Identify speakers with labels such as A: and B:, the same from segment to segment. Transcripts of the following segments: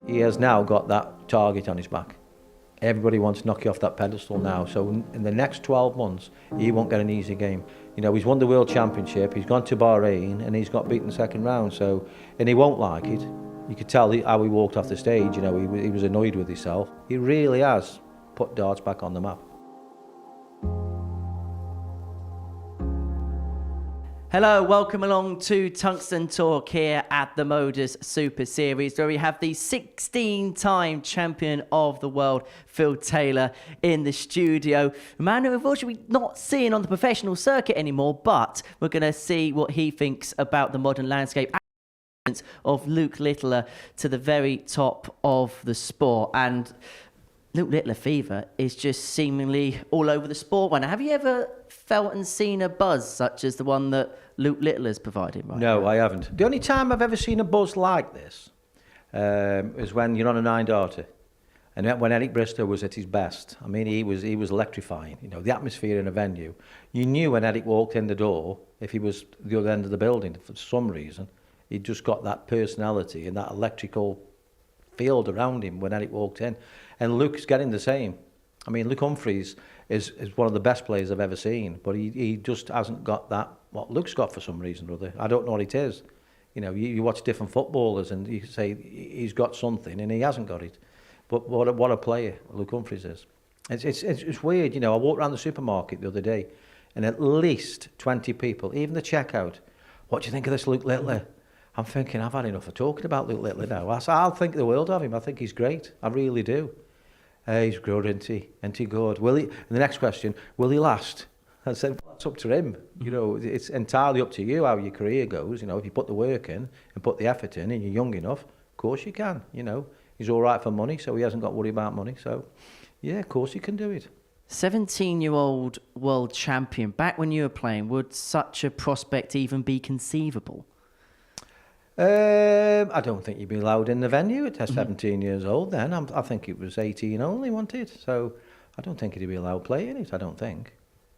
A: he has now got that target on his back. Everybody wants to knock you off that pedestal now. So in the next 12 months, he won't get an easy game. You know, he's won the World Championship, he's gone to Bahrain, and he's got beaten second round. So, and he won't like it. You could tell how he walked off the stage. You know, he was annoyed with himself. He really has put darts back on the map.
B: Hello, welcome along to Tungsten Talk here at the MODUS Super Series, where we have the 16-time champion of the world, Phil Taylor, in the studio. A man who unfortunately we're not seeing on the professional circuit anymore, but we're going to see what he thinks about the modern landscape of Luke Littler to the very top of the sport. And Luke Littler fever is just seemingly all over the sport right now. Have you ever felt and seen a buzz such as the one that Luke Littler's providing right now?
A: No, I haven't. The only time I've ever seen a buzz like this is when you're on a 9-darter. And when Eric Bristow was at his best. I mean, he was electrifying. You know, the atmosphere in a venue. You knew when Eric walked in the door, if he was the other end of the building for some reason, he'd just got that personality and that electrical field around him when Eric walked in. And Luke's getting the same. I mean, Luke Humphries is one of the best players I've ever seen, but he just hasn't got that, what Luke's got for some reason or other. I don't know what it is. You know, you watch different footballers and you say he's got something and he hasn't got it. But what a player Luke Humphries is. It's weird, you know, I walked around the supermarket the other day and at least 20 people, even the checkout, what do you think of this Luke Littler? I'm thinking, I've had enough of talking about Luke Littler now. I'll think the world of him. I think he's great. I really do. He's good, isn't he good? Will he? And the next question, will he last? I said, well, it's up to him. You know, it's entirely up to you how your career goes. You know, if you put the work in and put the effort in and you're young enough, of course you can. You know, he's all right for money, so he hasn't got to worry about money. So, yeah, of course he can do it.
B: 17-year-old world champion. Back when you were playing, would such a prospect even be conceivable?
A: I don't think you'd be allowed in the venue at 17 years old then. I think it was 18 only, wasn't it? So I don't think he'd be allowed playing it, I don't think.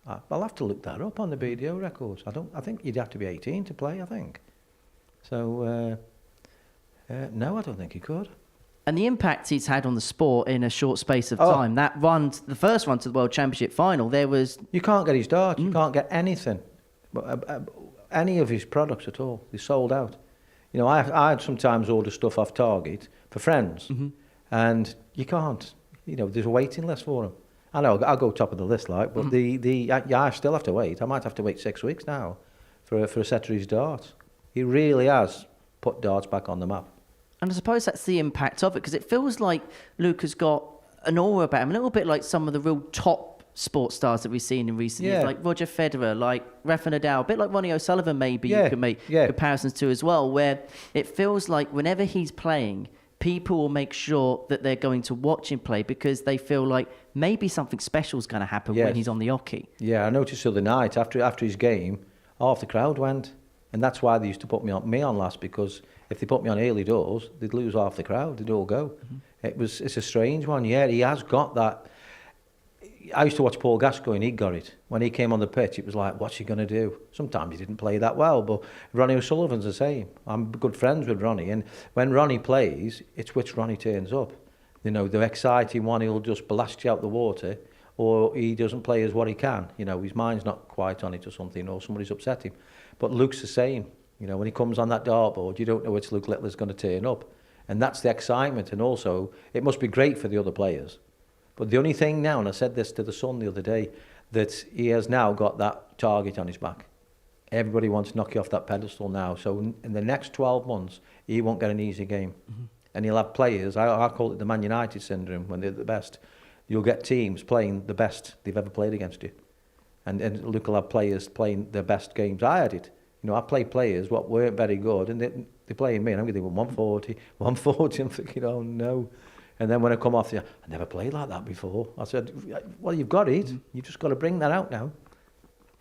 A: I'll have to look that up on the BDO records. I think you'd have to be 18 to play, I think. So, no, I don't think he could.
B: And the impact he's had on the sport in a short space of time, that run, the first run to the World Championship final, there was...
A: You can't get his dart, you can't get anything, any of his products at all. They're sold out. You know, I'd sometimes order stuff off Target for friends, and you can't. You know, there's a waiting list for them. I know I'll go top of the list, like, but I still have to wait. I might have to wait 6 weeks now for a set of his darts. He really has put darts back on the map.
B: And I suppose that's the impact of it, because it feels like Luke has got an aura about him, a little bit like some of the real top sports stars that we've seen in recent years, like Roger Federer, like Rafa Nadal, a bit like Ronnie O'Sullivan maybe you could make comparisons to as well, where it feels like whenever he's playing, people will make sure that they're going to watch him play because they feel like maybe something special is going to happen when he's on the hockey. Yeah,
A: I noticed the other night, after his game, half the crowd went. And that's why they used to put me on last, because if they put me on early doors, they'd lose half the crowd, they'd all go. It's a strange one, he has got that. I used to watch Paul Gascoigne, he got it. When he came on the pitch, it was like, what's he going to do? Sometimes he didn't play that well, but Ronnie O'Sullivan's the same. I'm good friends with Ronnie, and when Ronnie plays, it's which Ronnie turns up. You know, the exciting one, he'll just blast you out the water, or he doesn't play as what he can. You know, his mind's not quite on it or something, or somebody's upset him. But Luke's the same. You know, when he comes on that dartboard, you don't know which Luke Littler's going to turn up. And that's the excitement, and also, it must be great for the other players. But the only thing now, and I said this to the Sun the other day, that he has now got that target on his back. Everybody wants to knock you off that pedestal now. So in the next 12 months, he won't get an easy game. And he'll have players, I call it the Man United syndrome, when they're the best. You'll get teams playing the best they've ever played against you. And Luke will have players playing their best games. I had it. You know, I played players what weren't very good, and they're playing me, and I'm going to 140, 140, I'm thinking, oh no. And then when I come off, I never played like that before. I said, well, you've got it. You've just got to bring that out now.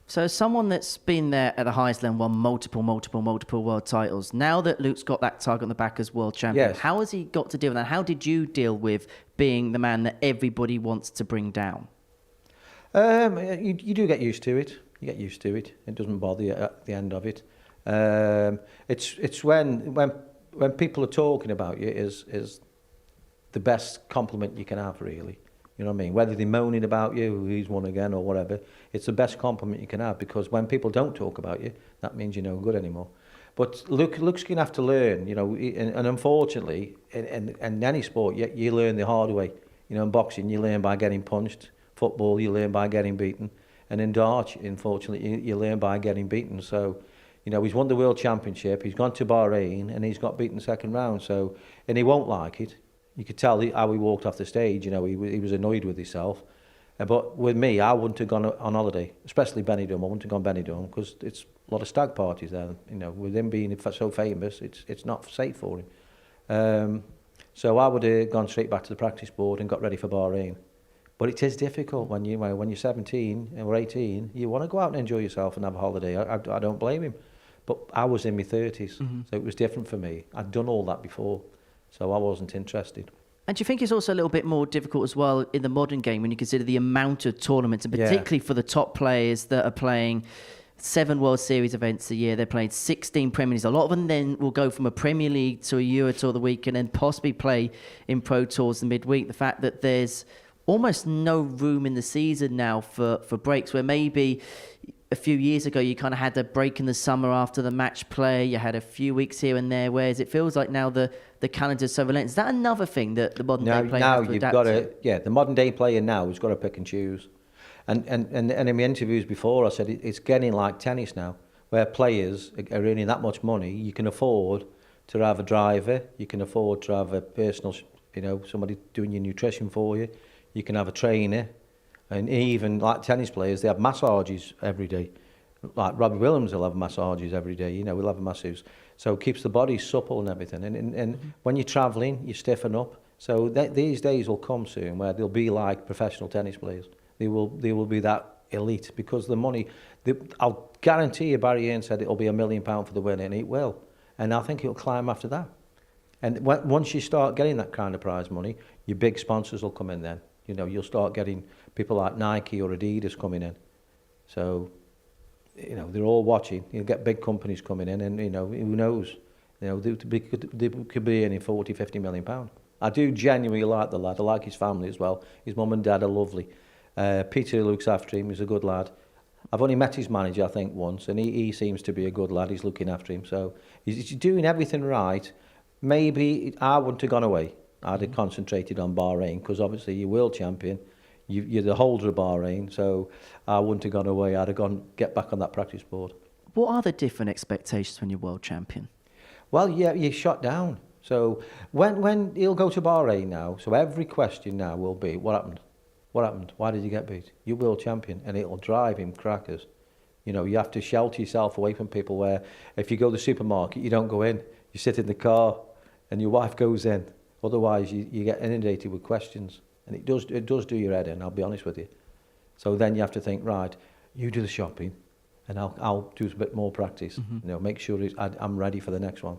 B: So as someone that's been there at the highest level, won multiple world titles, now that Luke's got that target on the back as world champion, how has he got to deal with that? How did you deal with being the man that everybody wants to bring down?
A: You do get used to it. You get used to it. It doesn't bother you at the end of it. It's when people are talking about you is the best compliment you can have, really. You know what I mean? Whether they're moaning about you, he's won again or whatever, it's the best compliment you can have, because when people don't talk about you, that means you're no good anymore. But Luke's going to have to learn, you know, and unfortunately, in any sport, you learn the hard way. You know, in boxing, you learn by getting punched. Football, you learn by getting beaten. And in darts, unfortunately, you learn by getting beaten. So, you know, he's won the World Championship, he's gone to Bahrain, and he's got beaten the second round. So, and he won't like it. You could tell how he walked off the stage, you know, he was annoyed with himself. But with me, I wouldn't have gone on holiday, especially Benidorm. I wouldn't have gone Benidorm because it's a lot of stag parties there. You know, with him being so famous, it's not safe for him. So I would have gone straight back to the practice board and got ready for Bahrain. But it is difficult when you're 17 or 18. You want to go out and enjoy yourself and have a holiday. I don't blame him. But I was in my 30s, so it was different for me. I'd done all that before, so I wasn't interested.
B: And do you think it's also a little bit more difficult as well in the modern game when you consider the amount of tournaments, and particularly for the top players that are playing 7 World Series events a year, they're playing 16 Premier Leagues. A lot of them then will go from a Premier League to a Euro Tour the week and then possibly play in Pro Tours the midweek. The fact that there's almost no room in the season now for breaks, where maybe a few years ago you kind of had a break in the summer after the match play, you had a few weeks here and there, whereas it feels like now the calendar's so relentless. Is that another thing that the modern day player has to adapt to? The modern day player now has got to pick and choose. And in my interviews before, I said it's getting like tennis now, where players are earning that much money. You can afford to have a driver, you can afford to have a personal, you know, somebody doing your nutrition for you. You can have a trainer, and even like tennis players, they have massages every day. Like Robbie Williams will have massages every day. You know, we'll have a masseuse, so it keeps the body supple and everything. And when you're travelling, you stiffen up. So these days will come soon where they'll be like professional tennis players. They will be that elite because the money. I'll guarantee you, Barry Hearn said it'll be £1 million for the winner, and it will. And I think it'll climb after that. And once you start getting that kind of prize money, your big sponsors will come in then. You know, you'll start getting people like Nike or Adidas coming in. So, you know, they're all watching. You'll get big companies coming in, and, you know, who knows? You know, they could be earning 40, 50 million pounds. I do genuinely like the lad. I like his family as well. His mum and dad are lovely. Peter looks after him. He's a good lad. I've only met his manager, I think, once, and he seems to be a good lad. He's looking after him. So he's doing everything right. Maybe I wouldn't have gone away. I'd have concentrated on Bahrain, because obviously you're world champion, you're the holder of Bahrain, so I wouldn't have gone away. I'd have get back on that practice board. What are the different expectations when you're world champion?
A: Well, yeah, you're shot down. So when he'll go to Bahrain now, so every question now will be, what happened? What happened? Why did you get beat? You're world champion, and it'll drive him crackers. You know, you have to shelter yourself away from people where if you go to the supermarket, you don't go in. You sit in the car, and your wife goes in. Otherwise, you get inundated with questions, and it does do your head in, I'll be honest with you. So then you have to think, right, you do the shopping, and I'll do a bit more practice. You know, make sure I'm ready for the next one.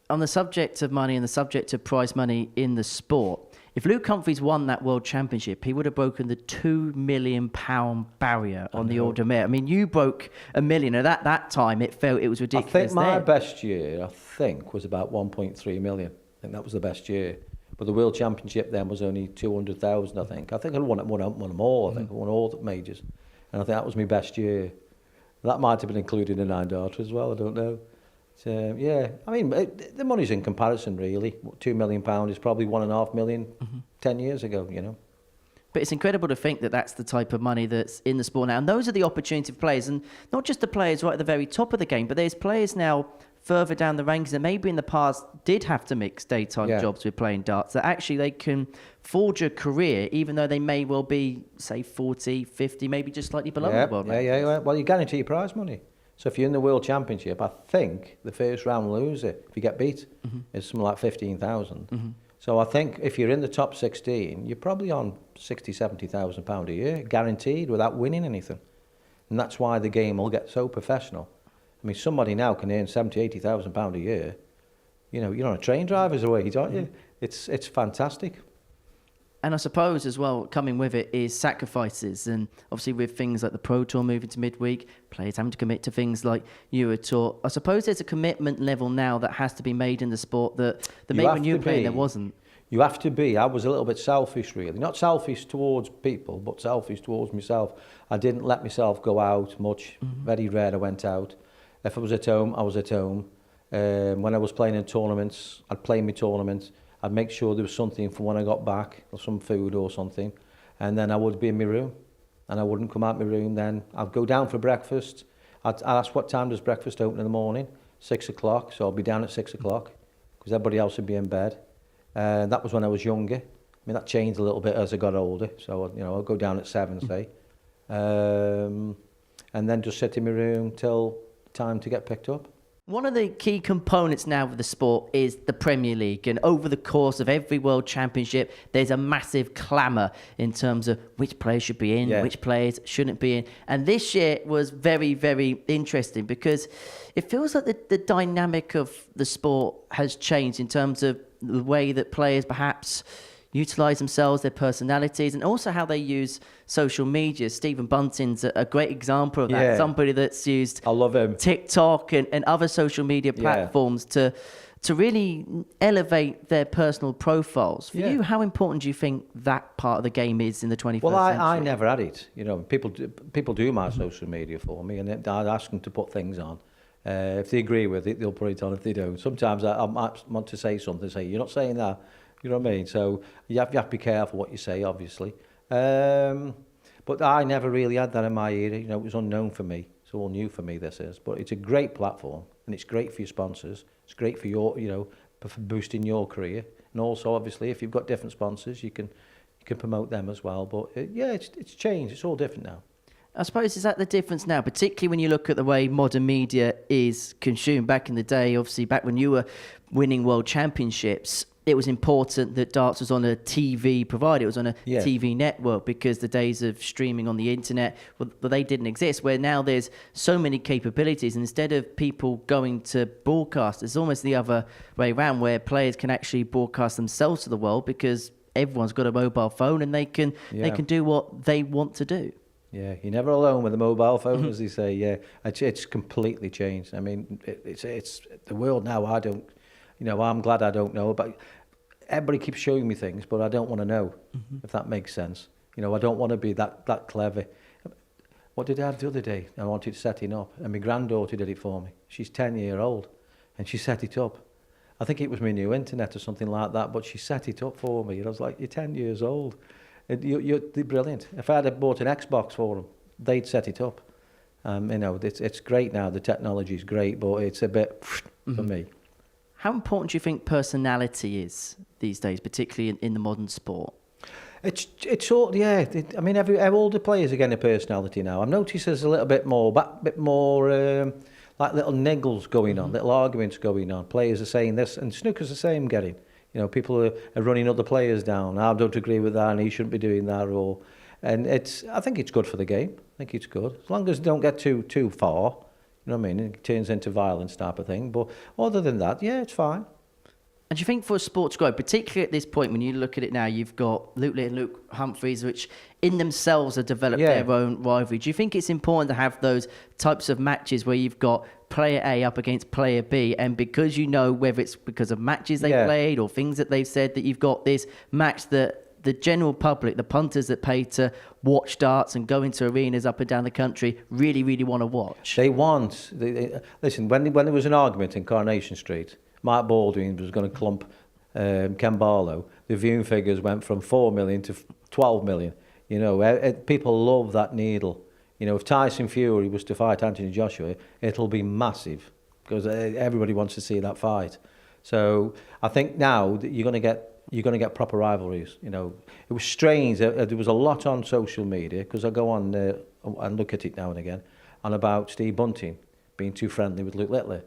B: On the subject of money and the subject of prize money in the sport, if Luke Humphries won that World Championship, he would have broken the £2 million barrier on the Ordre de Mérite. I mean, you broke $1 million, and at that time it was ridiculous.
A: I think my best year, was about 1.3 million. I think that was the best year. But the World Championship then was only 200,000, I think. I think I won them all. I think I won all the majors. And I think that was my best year. That might have been included in the 9-darter as well, I don't know. So, yeah, I mean, the money's in comparison, really. £2 million is probably 1.5 million 10 years ago, you know.
B: But it's incredible to think that that's the type of money that's in the sport now. And those are the opportunity for players. And not just the players right at the very top of the game, but there's players now further down the rankings that maybe in the past did have to mix daytime jobs with playing darts, that actually they can forge a career even though they may well be, say, 40, 50, maybe just slightly below the world rankings.
A: Yeah. Well, you guarantee your prize money. So if you're in the World Championship, I think the first round loser, if you get beat, is something like 15,000. So I think if you're in the top 16, you're probably on 60, 70,000 pound a year, guaranteed, without winning anything. And that's why the game will get so professional. I mean, somebody now can earn 70, 80,000 pound a year. You know, you're on a train driver's wage, aren't you? It's fantastic.
B: And I suppose as well, coming with it is sacrifices. And obviously with things like the Pro Tour moving to midweek, players having to commit to things like Euro Tour. I suppose there's a commitment level now that has to be made in the sport that maybe when you were playing there wasn't.
A: You have to be. I was a little bit selfish, really. Not selfish towards people, but selfish towards myself. I didn't let myself go out much. Very rare I went out. If I was at home, I was at home. When I was playing in tournaments, I'd play my tournament. I'd make sure there was something for when I got back, or some food or something. And then I would be in my room. And I wouldn't come out my room then. I'd go down for breakfast. I'd ask what time does breakfast open in the morning? 6 o'clock. So I'll be down at 6 o'clock because everybody else would be in bed. That was when I was younger. I mean, that changed a little bit as I got older. So, you know, I'll go down at 7, say. And then just sit in my room till time to get picked up.
B: One of the key components now of the sport is the Premier League, and over the course of every World Championship there's a massive clamour in terms of which players should be in, which players shouldn't be in. And this year was very, very interesting because it feels like the dynamic of the sport has changed in terms of the way that players perhaps utilise themselves, their personalities, and also how they use social media. Stephen Bunting's a great example of that.
A: Yeah.
B: Somebody that's used
A: I love him.
B: TikTok and other social media platforms to really elevate their personal profiles. For you, how important do you think that part of the game is in the 21st century?
A: Well, I never had it. You know, people do my social media for me, and I'd ask them to put things on. If they agree with it, they'll put it on. If they don't, sometimes I might want to say something, say, you're not saying that. You know what I mean? So you have to be careful what you say, obviously. But I never really had that in my era. You know, it was unknown for me. It's all new for me, this is. But it's a great platform, and it's great for your sponsors. It's great for your, you know, for boosting your career. And also, obviously, if you've got different sponsors, you can promote them as well. But yeah, it's changed. It's all different now.
B: I suppose, is that the difference now, particularly when you look at the way modern media is consumed? Back in the day, obviously, back when you were winning world championships, it was important that darts was on a TV provider. It was on a TV network, because the days of streaming on the internet, well, they didn't exist, where now there's so many capabilities. And instead of people going to broadcast, it's almost the other way around, where players can actually broadcast themselves to the world because everyone's got a mobile phone and they can do what they want to do.
A: Yeah, you're never alone with a mobile phone, as they say. Yeah, it's completely changed. I mean, it's the world now. I don't, you know, I'm glad I don't know about. Everybody keeps showing me things, but I don't want to know, if that makes sense. You know, I don't want to be that clever. What did I have the other day? I wanted setting up, and my granddaughter did it for me. She's 10-year-old, and she set it up. I think it was my new internet or something like that, but she set it up for me. And I was like, you're 10 years old. You're brilliant. If I had bought an Xbox for them, they'd set it up. You know, it's great now. The technology's great, but it's a bit for me.
B: How important do you think personality is these days, particularly in the modern sport?
A: It's all, yeah. I mean, all the players are getting a personality now. I've noticed there's a little bit more, like little niggles going on, little arguments going on. Players are saying this, and snooker's the same getting. You know, people are running other players down. I don't agree with that, and he shouldn't be doing that. And I think it's good for the game. I think it's good. As long as they don't get too far, you know what I mean? It turns into violence type of thing. But other than that, yeah, it's fine.
B: And do you think for a sport to grow, particularly at this point, when you look at it now, you've got Luke Lee and Luke Humphreys, which in themselves have developed their own rivalry. Do you think it's important to have those types of matches where you've got player A up against player B, and because you know whether it's because of matches they played or things that they've said, that you've got this match that the general public, the punters that pay to watch darts and go into arenas up and down the country, really, really want to watch?
A: They want... listen, when there was an argument in Coronation Street, Mark Baldwin was going to clump Ken Barlow, the viewing figures went from 4 million to 12 million. You know, people love that needle. You know, if Tyson Fury was to fight Anthony Joshua, it'll be massive because everybody wants to see that fight. So I think now that you're going to get proper rivalries. You know, it was strange. There was a lot on social media, because I go on and look at it now and again, and about Steve Bunting being too friendly with Luke Littler.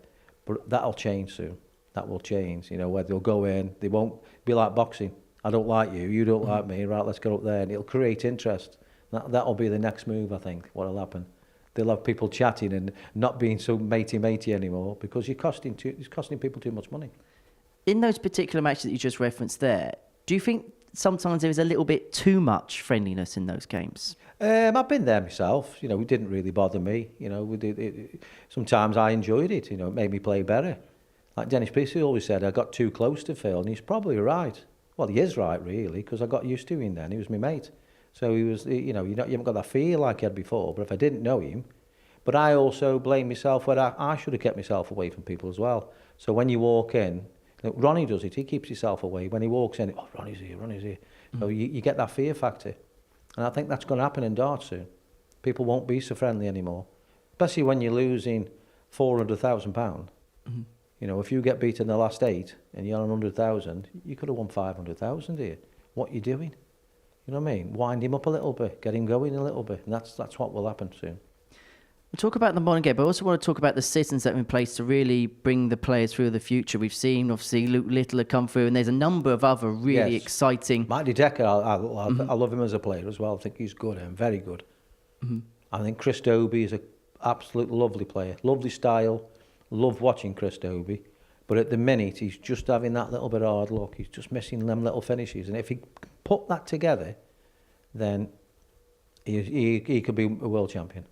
A: But that'll change soon. That will change. You know, where they'll go in, they won't be like boxing. I don't like you, you don't like me, right, let's go up there. And it'll create interest. That'll be the next move, I think, what'll happen. They'll have people chatting and not being so matey anymore, because it's costing people too much money.
B: In those particular matches that you just referenced there, do you think sometimes there is a little bit too much friendliness in those games?
A: I've been there myself. You know, it didn't really bother me. You know, sometimes I enjoyed it. You know, it made me play better. Like Dennis Priestley always said, I got too close to Phil, and he's probably right. Well, he is right, really, because I got used to him then. He was my mate. So he was, you know, you haven't got that feel like you had before. But if I didn't know him, but I also blame myself where I should have kept myself away from people as well. So when you walk in, look, Ronnie does it. He keeps himself away. When he walks in, oh, Ronnie's here, Ronnie's here. So you get that fear factor. And I think that's going to happen in darts soon. People won't be so friendly anymore. Especially when you're losing £400,000. You know, if you get beaten in the last 8 and you're on 100,000, you could have won 500,000 here. What are you doing? You know what I mean? Wind him up a little bit, get him going a little bit, and that's what will happen soon.
B: We'll talk about the modern game, but I also want to talk about the systems that are in place to really bring the players through the future. We've seen, obviously, Luke Littler come through, and there's a number of other really exciting...
A: Matty Decker, I love him as a player as well. I think he's good and very good. I think Chris Dobie is an absolute lovely player. Lovely style. Love watching Chris Dobie. But at the minute, he's just having that little bit of hard luck. He's just missing them little finishes. And if he put that together, then he could be a world champion.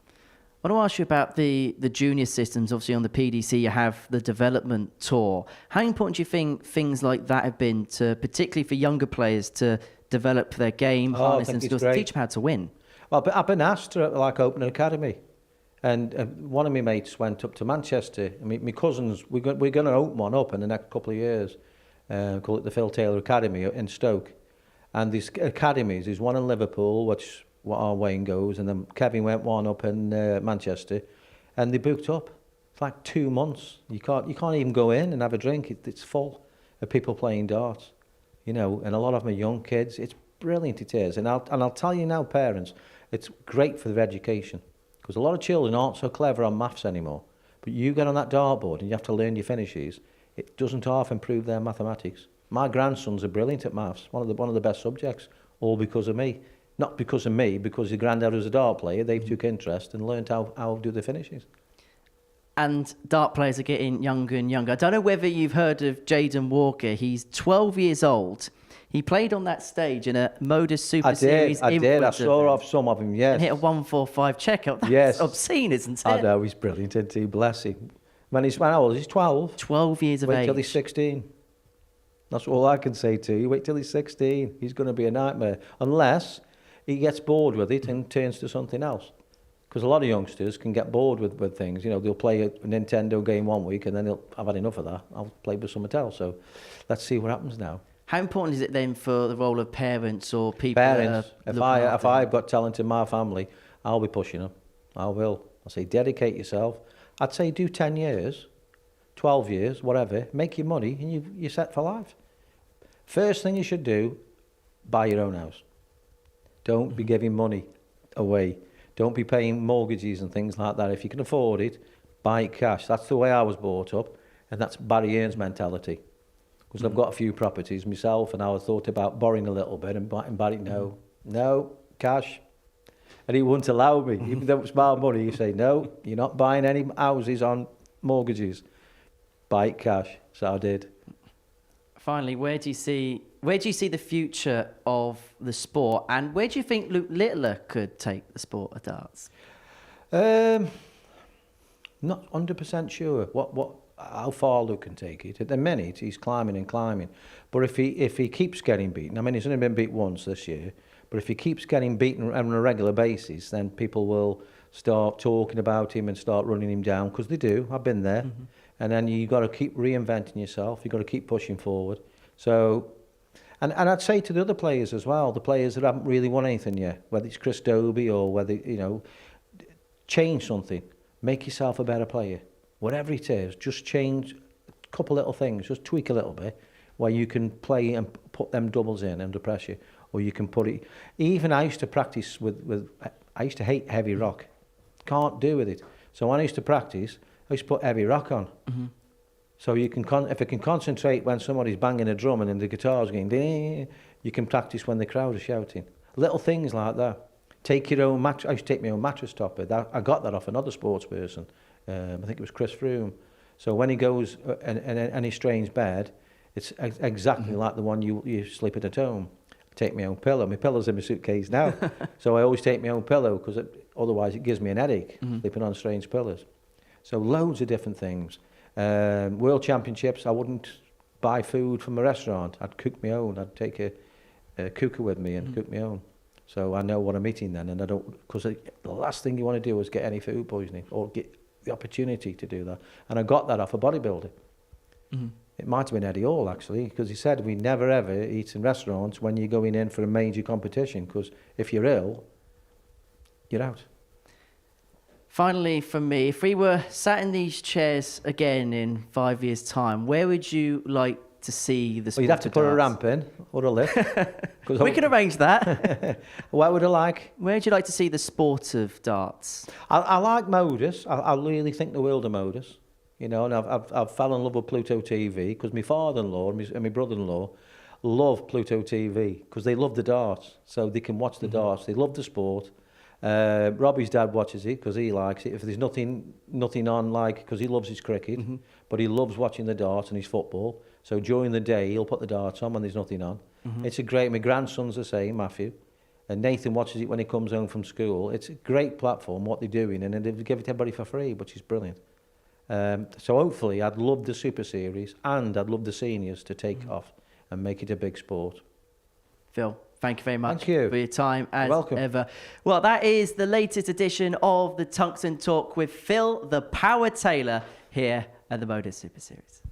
B: I want to ask you about the junior systems. Obviously, on the PDC, you have the development tour. How important do you think things like that have been, to particularly for younger players, to develop their game, harness and skills, to teach them how to win?
A: Well, I've been asked to open an academy. And one of my mates went up to Manchester. I mean, my cousins, we're going to open one up in the next couple of years. Call it the Phil Taylor Academy in Stoke. And these academies, there's one in Liverpool, which our Wayne goes, and then Kevin went one up in Manchester, and they booked up. It's like 2 months. You can't even go in and have a drink. It's full of people playing darts, you know, and a lot of them are young kids. It's brilliant, it is. And I'll tell you now, parents, it's great for their education, because a lot of children aren't so clever on maths anymore. But you get on that dartboard and you have to learn your finishes. It doesn't half improve their mathematics. My grandsons are brilliant at maths, one of the best subjects, all because of me. Not because of me, because your granddad was a dart player. They took interest and learned how to do the finishes.
B: And dart players are getting younger and younger. I don't know whether you've heard of Jaden Walker. He's 12 years old. He played on that stage in a MODUS Super Series.
A: I did. I saw off some of him, yes.
B: And hit a 145 checkout. That's obscene, isn't it?
A: I know, he's brilliant, isn't he? Bless him. When how old? He's 12.
B: 12 years of age.
A: Wait till he's 16. That's all I can say to you. Wait till he's 16. He's going to be a nightmare. Unless he gets bored with it and turns to something else. Because a lot of youngsters can get bored with things. You know, they'll play a Nintendo game one week and then I've had enough of that. I'll play with something else. So let's see what happens now.
B: How important is it then for the role of parents or people?
A: Parents. If I've got talent in my family, I'll be pushing them. I will. I'll say dedicate yourself. I'd say do 10 years, 12 years, whatever. Make your money and you're set for life. First thing you should do, buy your own house. Don't be giving money away. Don't be paying mortgages and things like that. If you can afford it, buy it cash. That's the way I was brought up, and that's Barry Earns mentality. Because I've got a few properties myself, and I thought about borrowing a little bit, and Barry, no, cash. And he wouldn't allow me. Even though it's my money, he say, no, you're not buying any houses on mortgages. Buy it cash. So I did.
B: Finally, where do you see the future of the sport, and where do you think Luke Littler could take the sport of darts?
A: Not 100% sure how far Luke can take it. At the minute, he's climbing and climbing. But if he keeps getting beaten, I mean, he's only been beat once this year, but if he keeps getting beaten on a regular basis, then people will start talking about him and start running him down, because they do. I've been there. Mm-hmm. And then you've got to keep reinventing yourself. You've got to keep pushing forward. So, and I'd say to the other players as well, the players that haven't really won anything yet, whether it's Chris Dobie or whether, you know, change something. Make yourself a better player. Whatever it is, just change a couple little things. Just tweak a little bit where you can play and put them doubles in under pressure. Or you can put it... Even I used to practice with I used to hate heavy rock. Can't do with it. So when I used to practice, I used to put heavy rock on. Mm-hmm. So you can if you can concentrate when somebody's banging a drum and the guitar's going, you can practice when the crowd are shouting. Little things like that. Take your own mattress. I used to take my own mattress topper. I got that off another sports person. I think it was Chris Froome. So when he goes in any strange bed, it's exactly like the one you sleep at home. I take my own pillow. My pillow's in my suitcase now. So I always take my own pillow, because otherwise it gives me an headache, sleeping on strange pillows. So loads of different things. World Championships, I wouldn't buy food from a restaurant. I'd cook my own. I'd take a cooker with me and cook my own. So I know what I'm eating then, and I don't, because the last thing you want to do is get any food poisoning or get the opportunity to do that. And I got that off a bodybuilder. It might have been Eddie Hall, actually, because he said we never ever eat in restaurants when you're going in for a major competition, because if you're ill, you're out.
B: Finally, from me, if we were sat in these chairs again in 5 years' time, where would you like to see the sport?
A: Well, you'd have to put a ramp in or a lift.
B: We can arrange that.
A: What would I like?
B: Where would you like to see the sport of darts?
A: I like MODUS. I really think the world of MODUS. You know, and I've fallen in love with Pluto TV because my father-in-law and my brother-in-law love Pluto TV because they love the darts, so they can watch the darts. They love the sport. Robbie's dad watches it because he likes it. If there's nothing on, like, because he loves his cricket, but he loves watching the darts and his football. So during the day, he'll put the darts on when there's nothing on. It's a great. My grandson's the same, Matthew, and Nathan watches it when he comes home from school. It's a great platform what they're doing, and they give it to everybody for free, which is brilliant. So hopefully, I'd love the Super Series, and I'd love the seniors to take off and make it a big sport.
B: Phil, thank you very much
A: for your
B: time, as
A: welcome.
B: ever. Well, that is the latest edition of the Tungsten Talk with Phil, the Power Taylor, here at the MODUS Super Series.